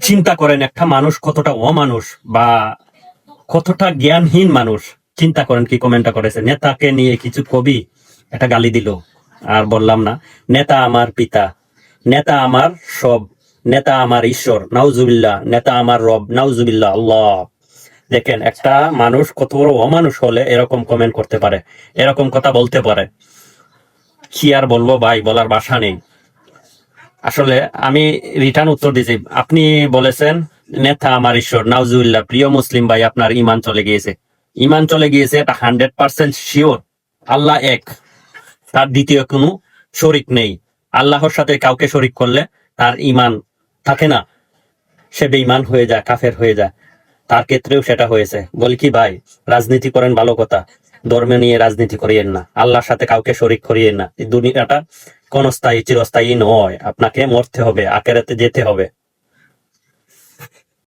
চিন্তা করেন একটা মানুষ কতটা অমানুষ বা কতটা জ্ঞানহীন মানুষ। চিন্তা করেন কি কমেন্টটা করেছে, নেতাকে নিয়ে কিছু কবি একটা গালি দিল। আর বললাম না, নেতা আমার পিতা, নেতা আমার সব, নেতা আমার ঈশ্বর নাউজুবিল্লাহ, নেতা আমার রব নাউজুবিল্লাহ। আল্লাহ, দেখেন একটা মানুষ কত বড় অমানুষ হলে এরকম কমেন্ট করতে পারে, এরকম কথা বলতে পারে। কি আর বলবো ভাই, বলার ভাষা নেই। আসলে আমি রিটার্ন উত্তর দিয়েছি। আপনি বলেছেন নেতা আমার ঈশ্বর নাউজুবিল্লাহ। প্রিয় মুসলিম ভাই, আপনার ইমান চলে গিয়েছে। ইমান চলে গিয়েছে, এটা 100% শিওর। আল্লাহ এক, তার দ্বিতীয় কোনো শরিক নেই। আল্লাহর সাথে কাউকে শরিক করলে তার ইমান থাকে না, সে বেঈমান হয়ে যায়, কাফের হয়ে যায়। তার ক্ষেত্রেও সেটা হয়েছে। বলি কি ভাই, রাজনীতি করেন ভালো কথা, ধর্ম নিয়ে রাজনীতি করিয়েন না, আল্লাহর সাথে কাউকে শরিক করিয়েন না। এই দুনিয়াটা ক্ষণস্থায়ী চিরস্থায়ী নয়, আপনাকে মরতে হবে, আখেরাতে যেতে হবে।